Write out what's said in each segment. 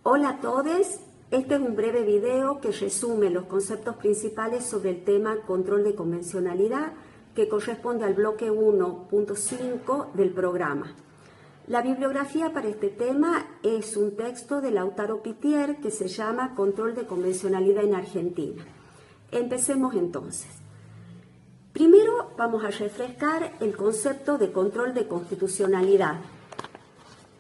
Hola a todos, este es un breve video que resume los conceptos principales sobre el tema control de convencionalidad que corresponde al bloque 1.5 del programa. La bibliografía para este tema es un texto de Lautaro Pittier que se llama Control de convencionalidad en Argentina. Empecemos entonces. Primero vamos a refrescar el concepto de control de constitucionalidad.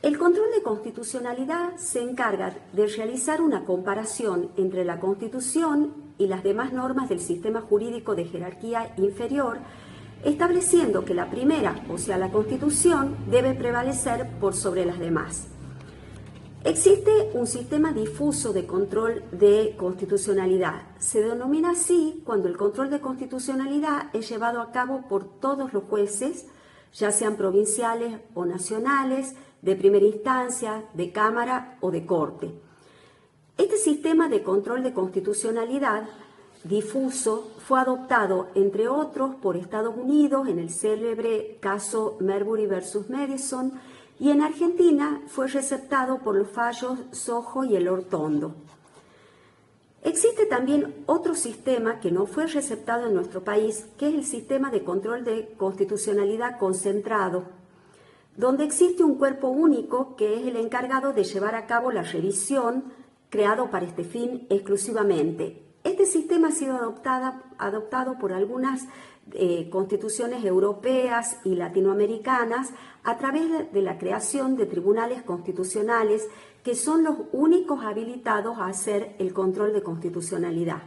El control de constitucionalidad se encarga de realizar una comparación entre la Constitución y las demás normas del sistema jurídico de jerarquía inferior, estableciendo que la primera, o sea, la Constitución, debe prevalecer por sobre las demás. Existe un sistema difuso de control de constitucionalidad. Se denomina así cuando el control de constitucionalidad es llevado a cabo por todos los jueces, ya sean provinciales o nacionales, de primera instancia, de Cámara o de Corte. Este sistema de control de constitucionalidad difuso fue adoptado, entre otros, por Estados Unidos en el célebre caso Marbury versus Madison y en Argentina fue receptado por los fallos Sojo y Elortondo. Existe también otro sistema que no fue receptado en nuestro país, que es el sistema de control de constitucionalidad concentrado, donde existe un cuerpo único que es el encargado de llevar a cabo la revisión, creado para este fin exclusivamente. Este sistema ha sido adoptado por algunas constituciones europeas y latinoamericanas a través de la creación de tribunales constitucionales que son los únicos habilitados a hacer el control de constitucionalidad.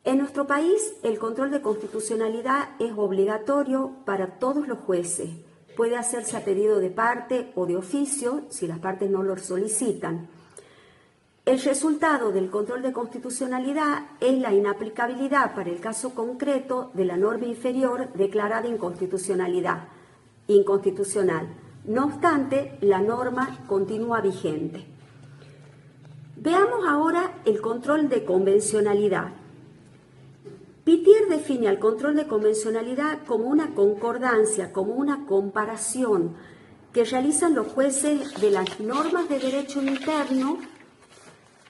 En nuestro país, el control de constitucionalidad es obligatorio para todos los jueces. Puede hacerse a pedido de parte o de oficio si las partes no lo solicitan. El resultado del control de constitucionalidad es la inaplicabilidad para el caso concreto de la norma inferior declarada inconstitucional. No obstante, la norma continúa vigente. Veamos ahora el control de convencionalidad. Pittier define al control de convencionalidad como una concordancia, como una comparación que realizan los jueces de las normas de derecho interno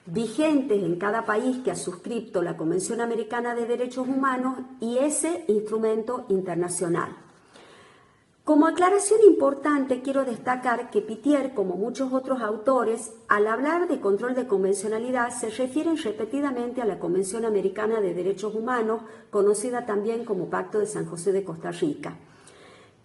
vigentes en cada país que ha suscrito la Convención Americana de Derechos Humanos y ese instrumento internacional. Como aclaración importante, quiero destacar que Pittier, como muchos otros autores, al hablar de control de convencionalidad, se refieren repetidamente a la Convención Americana de Derechos Humanos, conocida también como Pacto de San José de Costa Rica.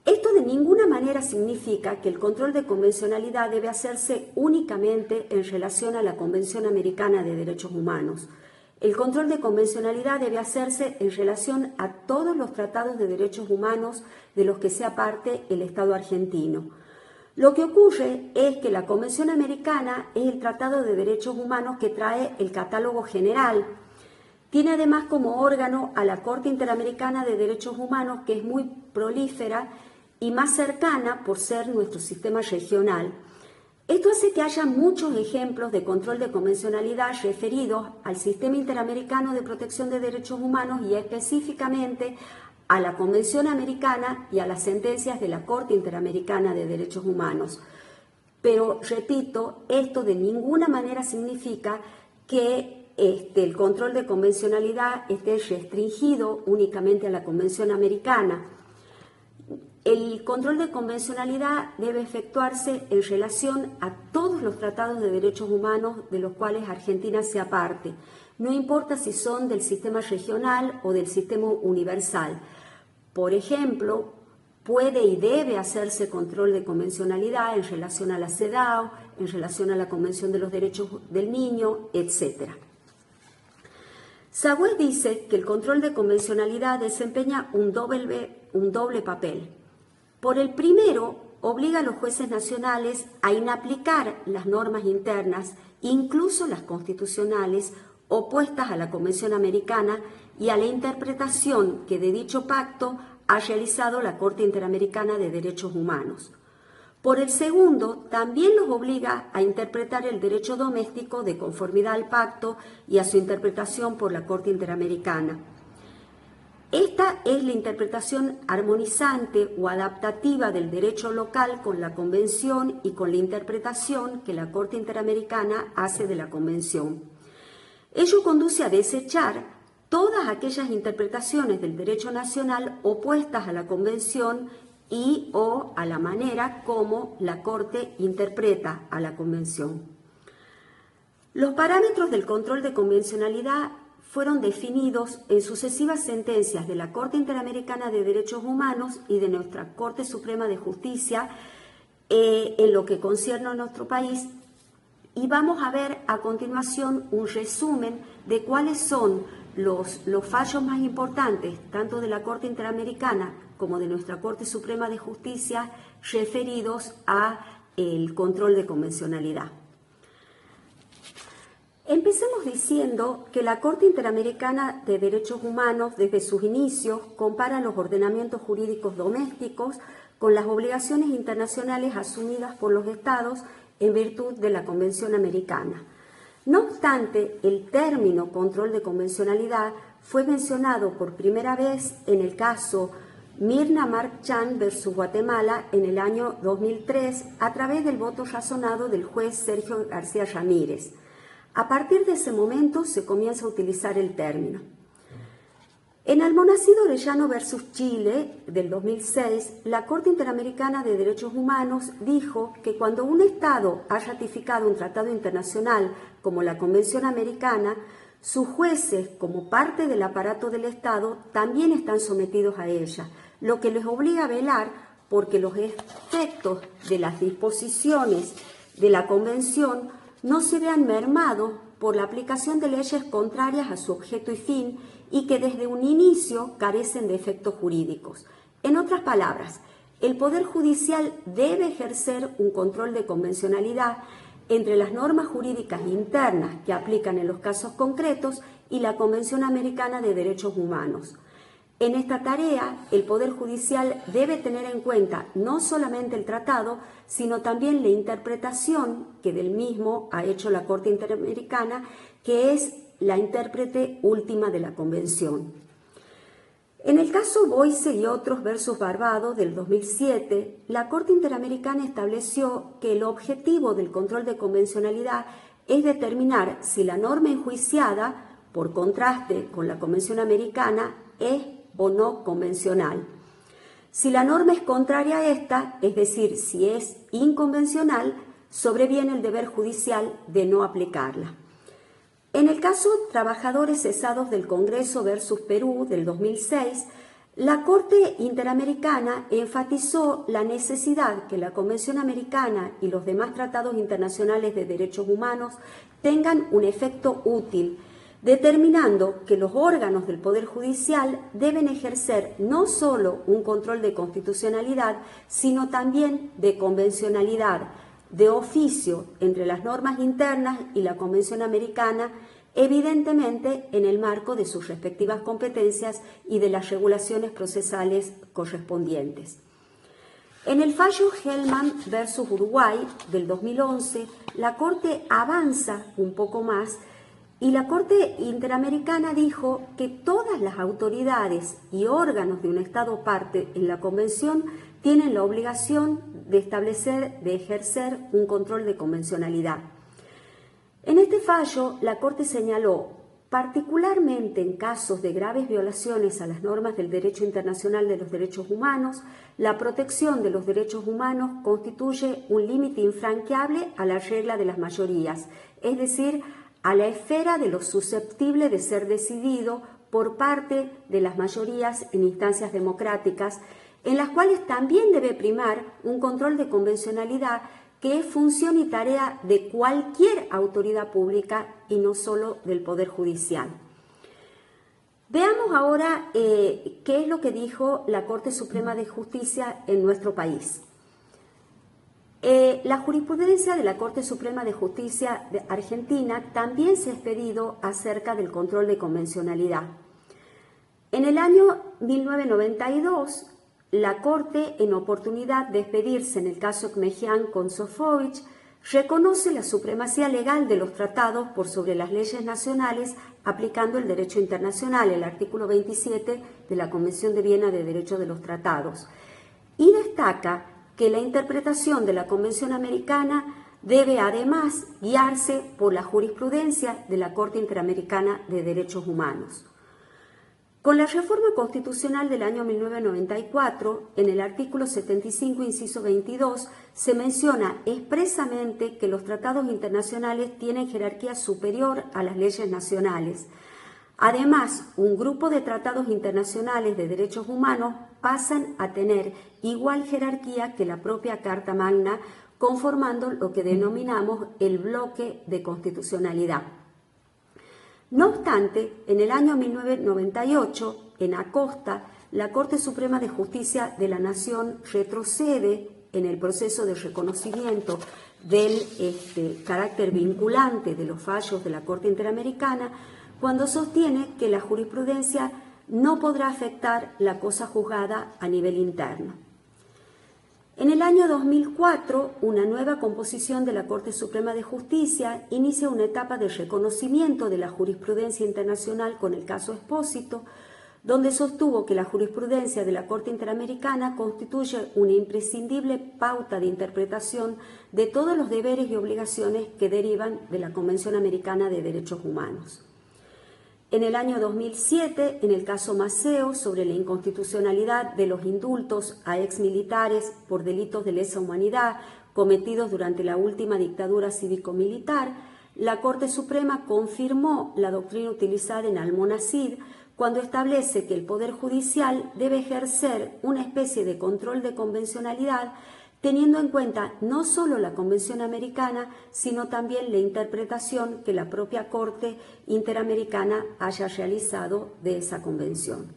Esto de ninguna manera significa que el control de convencionalidad debe hacerse únicamente en relación a la Convención Americana de Derechos Humanos. El control de convencionalidad debe hacerse en relación a todos los tratados de derechos humanos de los que sea parte el Estado argentino. Lo que ocurre es que la Convención Americana es el Tratado de Derechos Humanos que trae el catálogo general. Tiene además como órgano a la Corte Interamericana de Derechos Humanos, que es muy prolífera y más cercana por ser nuestro sistema regional. Esto hace que haya muchos ejemplos de control de convencionalidad referidos al Sistema Interamericano de Protección de Derechos Humanos y específicamente a la Convención Americana y a las sentencias de la Corte Interamericana de Derechos Humanos. Pero, repito, esto de ninguna manera significa que el control de convencionalidad esté restringido únicamente a la Convención Americana. El control de convencionalidad debe efectuarse en relación a todos los tratados de derechos humanos de los cuales Argentina sea parte. No importa si son del sistema regional o del sistema universal. Por ejemplo, puede y debe hacerse control de convencionalidad en relación a la CEDAW, en relación a la Convención de los Derechos del Niño, etc. Sagüez dice que el control de convencionalidad desempeña un doble papel. Por el primero, obliga a los jueces nacionales a inaplicar las normas internas, incluso las constitucionales, opuestas a la Convención Americana y a la interpretación que de dicho pacto ha realizado la Corte Interamericana de Derechos Humanos. Por el segundo, también los obliga a interpretar el derecho doméstico de conformidad al pacto y a su interpretación por la Corte Interamericana. Esta es la interpretación armonizante o adaptativa del derecho local con la Convención y con la interpretación que la Corte Interamericana hace de la Convención. Ello conduce a desechar todas aquellas interpretaciones del derecho nacional opuestas a la Convención y o a la manera como la Corte interpreta a la Convención. Los parámetros del control de convencionalidad fueron definidos en sucesivas sentencias de la Corte Interamericana de Derechos Humanos y de nuestra Corte Suprema de Justicia en lo que concierne a nuestro país, y vamos a ver a continuación un resumen de cuáles son los fallos más importantes, tanto de la Corte Interamericana como de nuestra Corte Suprema de Justicia, referidos a el control de convencionalidad. Empecemos diciendo que la Corte Interamericana de Derechos Humanos, desde sus inicios, compara los ordenamientos jurídicos domésticos con las obligaciones internacionales asumidas por los Estados en virtud de la Convención Americana. No obstante, el término control de convencionalidad fue mencionado por primera vez en el caso Mirna Marchand versus Guatemala en el año 2003 a través del voto razonado del juez Sergio García Ramírez. A partir de ese momento se comienza a utilizar el término. En Almonacid Orellano versus Chile del 2006, la Corte Interamericana de Derechos Humanos dijo que cuando un Estado ha ratificado un tratado internacional como la Convención Americana, sus jueces, como parte del aparato del Estado, también están sometidos a ella, lo que les obliga a velar porque los efectos de las disposiciones de la Convención no se vean mermados por la aplicación de leyes contrarias a su objeto y fin y que desde un inicio carecen de efectos jurídicos. En otras palabras, el Poder Judicial debe ejercer un control de convencionalidad entre las normas jurídicas internas que aplican en los casos concretos y la Convención Americana de Derechos Humanos. En esta tarea, el Poder Judicial debe tener en cuenta no solamente el tratado, sino también la interpretación que del mismo ha hecho la Corte Interamericana, que es la intérprete última de la Convención. En el caso Boyce y otros versus Barbados del 2007, la Corte Interamericana estableció que el objetivo del control de convencionalidad es determinar si la norma enjuiciada, por contraste con la Convención Americana, es o no convencional. Si la norma es contraria a esta, es decir, si es inconvencional, sobreviene el deber judicial de no aplicarla. En el caso Trabajadores Cesados del Congreso versus Perú del 2006, la Corte Interamericana enfatizó la necesidad que la Convención Americana y los demás tratados internacionales de derechos humanos tengan un efecto útil, determinando que los órganos del Poder Judicial deben ejercer no solo un control de constitucionalidad, sino también de convencionalidad, de oficio entre las normas internas y la Convención Americana, evidentemente en el marco de sus respectivas competencias y de las regulaciones procesales correspondientes. En el fallo Hellman versus Uruguay del 2011, la Corte avanza un poco más y la Corte Interamericana dijo que todas las autoridades y órganos de un Estado parte en la Convención tienen la obligación de ejercer un control de convencionalidad. En este fallo, la Corte señaló, particularmente en casos de graves violaciones a las normas del derecho internacional de los derechos humanos, la protección de los derechos humanos constituye un límite infranqueable a la regla de las mayorías, es decir, a la esfera de lo susceptible de ser decidido por parte de las mayorías en instancias democráticas, en las cuales también debe primar un control de convencionalidad que es función y tarea de cualquier autoridad pública y no solo del Poder Judicial. Veamos ahora qué es lo que dijo la Corte Suprema de Justicia en nuestro país. La jurisprudencia de la Corte Suprema de Justicia de Argentina también se ha expedido acerca del control de convencionalidad. En el año 1992, la Corte, en oportunidad de expedirse en el caso Kmejian con Sofovich, reconoce la supremacía legal de los tratados por sobre las leyes nacionales aplicando el derecho internacional, el artículo 27 de la Convención de Viena de Derechos de los Tratados, y destaca que la interpretación de la Convención Americana debe además guiarse por la jurisprudencia de la Corte Interamericana de Derechos Humanos. Con la reforma constitucional del año 1994, en el artículo 75, inciso 22, se menciona expresamente que los tratados internacionales tienen jerarquía superior a las leyes nacionales. Además, un grupo de tratados internacionales de derechos humanos pasan a tener igual jerarquía que la propia Carta Magna, conformando lo que denominamos el bloque de constitucionalidad. No obstante, en el año 1998, en Acosta, la Corte Suprema de Justicia de la Nación retrocede en el proceso de reconocimiento del carácter vinculante de los fallos de la Corte Interamericana, cuando sostiene que la jurisprudencia no podrá afectar la cosa juzgada a nivel interno. En el año 2004, una nueva composición de la Corte Suprema de Justicia inicia una etapa de reconocimiento de la jurisprudencia internacional con el caso Expósito, donde sostuvo que la jurisprudencia de la Corte Interamericana constituye una imprescindible pauta de interpretación de todos los deberes y obligaciones que derivan de la Convención Americana de Derechos Humanos. En el año 2007, en el caso Maceo, sobre la inconstitucionalidad de los indultos a exmilitares por delitos de lesa humanidad cometidos durante la última dictadura cívico-militar, la Corte Suprema confirmó la doctrina utilizada en Almonacid cuando establece que el Poder Judicial debe ejercer una especie de control de convencionalidad teniendo en cuenta no solo la Convención Americana, sino también la interpretación que la propia Corte Interamericana haya realizado de esa convención.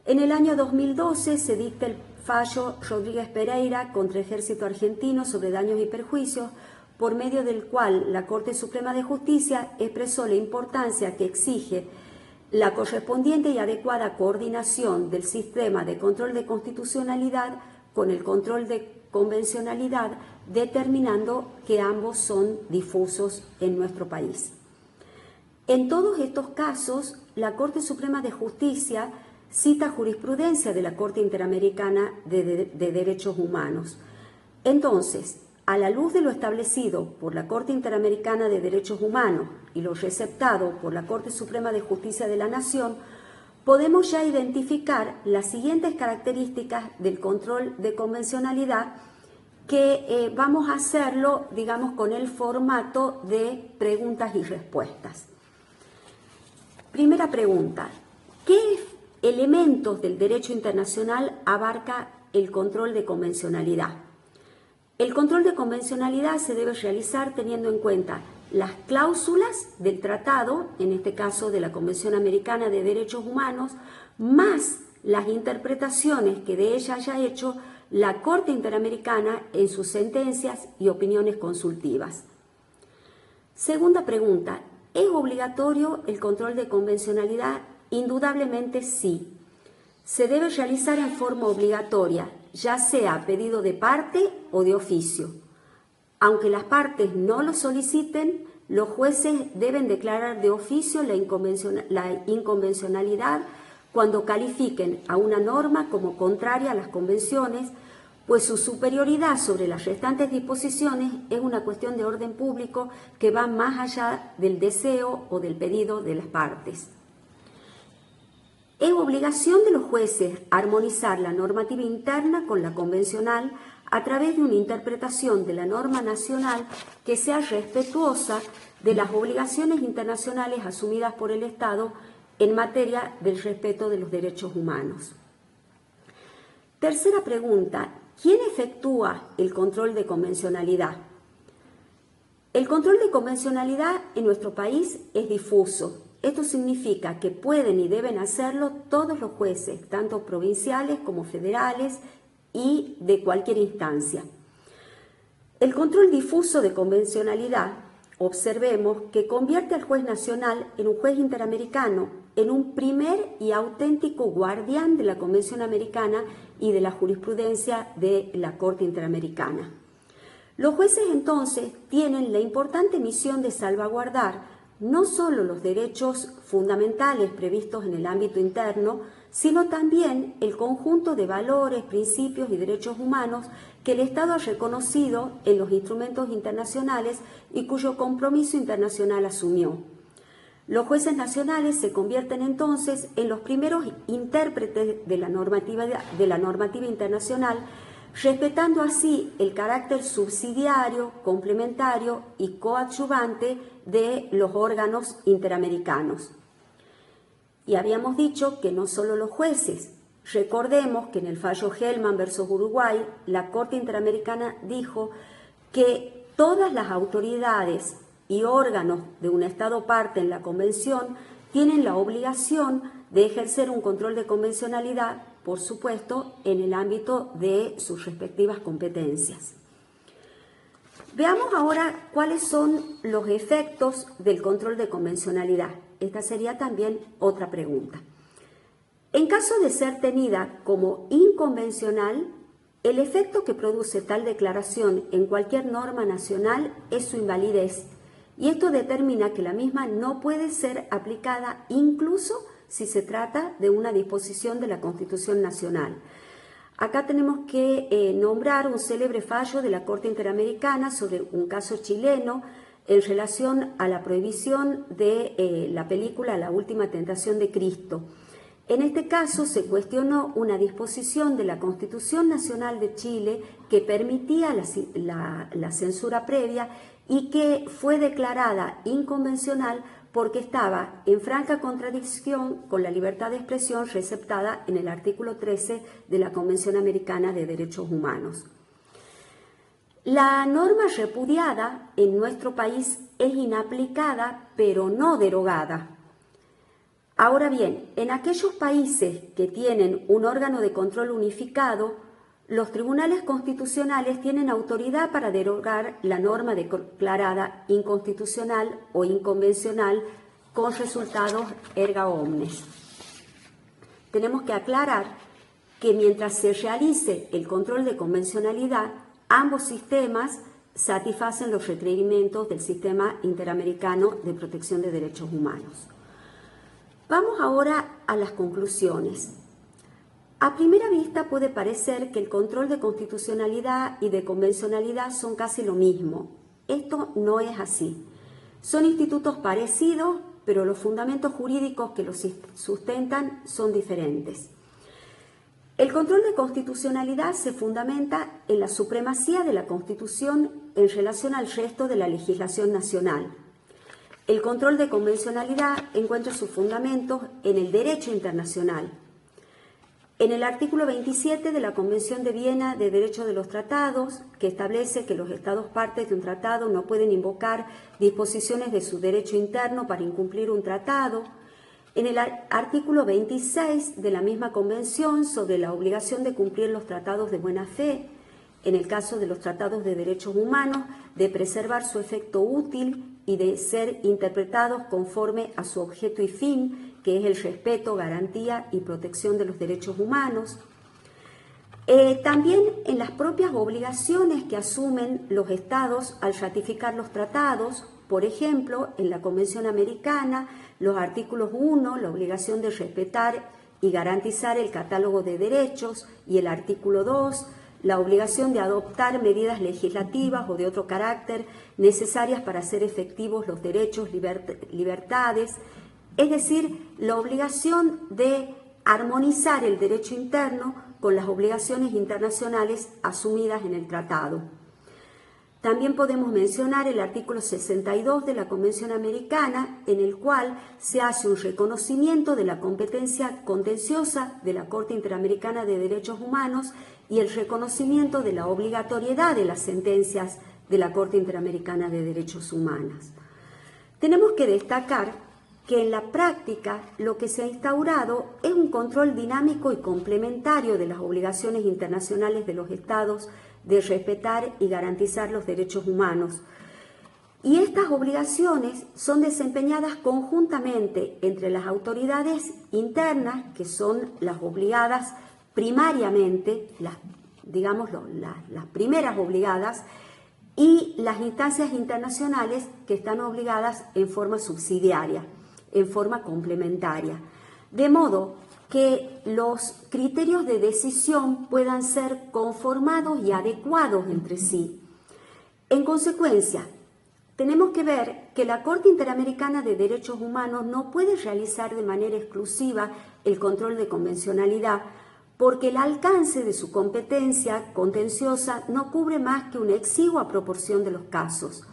En el año 2012 se dicta el fallo Rodríguez Pereira contra Ejército Argentino sobre daños y perjuicios, por medio del cual la Corte Suprema de Justicia expresó la importancia que exige la correspondiente y adecuada coordinación del sistema de control de constitucionalidad con el control de convencionalidad, determinando que ambos son difusos en nuestro país. En todos estos casos, la Corte Suprema de Justicia cita jurisprudencia de la Corte Interamericana de Derechos Humanos. Entonces, a la luz de lo establecido por la Corte Interamericana de Derechos Humanos y lo receptado por la Corte Suprema de Justicia de la Nación, podemos ya identificar las siguientes características del control de convencionalidad que vamos a hacerlo, digamos, con el formato de preguntas y respuestas. Primera pregunta, ¿qué elementos del derecho internacional abarca el control de convencionalidad? El control de convencionalidad se debe realizar teniendo en cuenta las cláusulas del tratado, en este caso de la Convención Americana de Derechos Humanos, más las interpretaciones que de ella haya hecho la Corte Interamericana en sus sentencias y opiniones consultivas. Segunda pregunta, ¿es obligatorio el control de convencionalidad? Indudablemente sí. Se debe realizar en forma obligatoria, ya sea a pedido de parte o de oficio. Aunque las partes no lo soliciten, los jueces deben declarar de oficio la inconvencionalidad cuando califiquen a una norma como contraria a las convenciones, pues su superioridad sobre las restantes disposiciones es una cuestión de orden público que va más allá del deseo o del pedido de las partes. Es obligación de los jueces armonizar la normativa interna con la convencional a través de una interpretación de la norma nacional que sea respetuosa de las obligaciones internacionales asumidas por el Estado en materia del respeto de los derechos humanos. Tercera pregunta, ¿quién efectúa el control de convencionalidad? El control de convencionalidad en nuestro país es difuso. Esto significa que pueden y deben hacerlo todos los jueces, tanto provinciales como federales y de cualquier instancia. El control difuso de convencionalidad, observemos que convierte al juez nacional en un juez interamericano, en un primer y auténtico guardián de la Convención Americana y de la jurisprudencia de la Corte Interamericana. Los jueces entonces tienen la importante misión de salvaguardar no solo los derechos fundamentales previstos en el ámbito interno, sino también el conjunto de valores, principios y derechos humanos que el Estado ha reconocido en los instrumentos internacionales y cuyo compromiso internacional asumió. Los jueces nacionales se convierten entonces en los primeros intérpretes de la normativa internacional, respetando así el carácter subsidiario, complementario y coadyuvante de los órganos interamericanos. Y habíamos dicho que no solo los jueces. Recordemos que en el fallo Hellman versus Uruguay, la Corte Interamericana dijo que todas las autoridades y órganos de un Estado parte en la Convención tienen la obligación de ejercer un control de convencionalidad, por supuesto, en el ámbito de sus respectivas competencias. Veamos ahora cuáles son los efectos del control de convencionalidad. Esta sería también otra pregunta. En caso de ser tenida como inconvencional, el efecto que produce tal declaración en cualquier norma nacional es su invalidez, y esto determina que la misma no puede ser aplicada incluso si se trata de una disposición de la Constitución Nacional. Acá tenemos que nombrar un célebre fallo de la Corte Interamericana sobre un caso chileno en relación a la prohibición de la película La Última Tentación de Cristo. En este caso se cuestionó una disposición de la Constitución Nacional de Chile que permitía la censura previa y que fue declarada inconvencional porque estaba en franca contradicción con la libertad de expresión receptada en el artículo 13 de la Convención Americana de Derechos Humanos. La norma repudiada en nuestro país es inaplicada, pero no derogada. Ahora bien, en aquellos países que tienen un órgano de control unificado, los tribunales constitucionales tienen autoridad para derogar la norma declarada inconstitucional o inconvencional con resultados erga omnes. Tenemos que aclarar que mientras se realice el control de convencionalidad, ambos sistemas satisfacen los requerimientos del Sistema Interamericano de Protección de Derechos Humanos. Vamos ahora a las conclusiones. A primera vista puede parecer que el control de constitucionalidad y de convencionalidad son casi lo mismo. Esto no es así. Son institutos parecidos, pero los fundamentos jurídicos que los sustentan son diferentes. El control de constitucionalidad se fundamenta en la supremacía de la Constitución en relación al resto de la legislación nacional. El control de convencionalidad encuentra sus fundamentos en el derecho internacional. En el artículo 27 de la Convención de Viena de Derechos de los Tratados, que establece que los Estados partes de un tratado no pueden invocar disposiciones de su derecho interno para incumplir un tratado. En el artículo 26 de la misma Convención sobre la obligación de cumplir los tratados de buena fe, en el caso de los tratados de derechos humanos, de preservar su efecto útil y de ser interpretados conforme a su objeto y fin, que es el respeto, garantía y protección de los derechos humanos. También en las propias obligaciones que asumen los Estados al ratificar los tratados, por ejemplo, en la Convención Americana, los artículos 1, la obligación de respetar y garantizar el catálogo de derechos, y el artículo 2, la obligación de adoptar medidas legislativas o de otro carácter necesarias para hacer efectivos los derechos, libertades, es decir, la obligación de armonizar el derecho interno con las obligaciones internacionales asumidas en el tratado. También podemos mencionar el artículo 62 de la Convención Americana, en el cual se hace un reconocimiento de la competencia contenciosa de la Corte Interamericana de Derechos Humanos y el reconocimiento de la obligatoriedad de las sentencias de la Corte Interamericana de Derechos Humanos. Tenemos que destacar que en la práctica lo que se ha instaurado es un control dinámico y complementario de las obligaciones internacionales de los Estados de respetar y garantizar los derechos humanos. Y estas obligaciones son desempeñadas conjuntamente entre las autoridades internas, que son las obligadas primariamente, las primeras obligadas, y las instancias internacionales que están obligadas en forma subsidiaria, en forma complementaria. De modo que los criterios de decisión puedan ser conformados y adecuados entre sí. En consecuencia, tenemos que ver que la Corte Interamericana de Derechos Humanos no puede realizar de manera exclusiva el control de convencionalidad, porque el alcance de su competencia contenciosa no cubre más que una exigua proporción de los casos.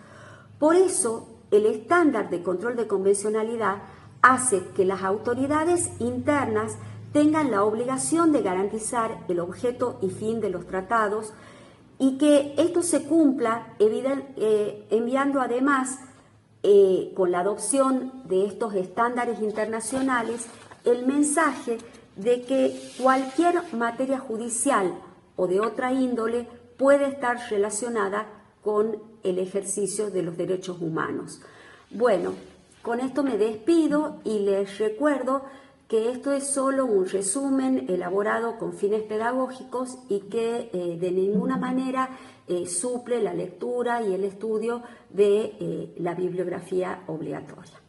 Por eso, el estándar de control de convencionalidad hace que las autoridades internas tengan la obligación de garantizar el objeto y fin de los tratados y que esto se cumpla enviando además, con la adopción de estos estándares internacionales, el mensaje de que cualquier materia judicial o de otra índole puede estar relacionada con el ejercicio de los derechos humanos. Bueno, con esto me despido y les recuerdo que esto es solo un resumen elaborado con fines pedagógicos y que de ninguna manera suple la lectura y el estudio de la bibliografía obligatoria.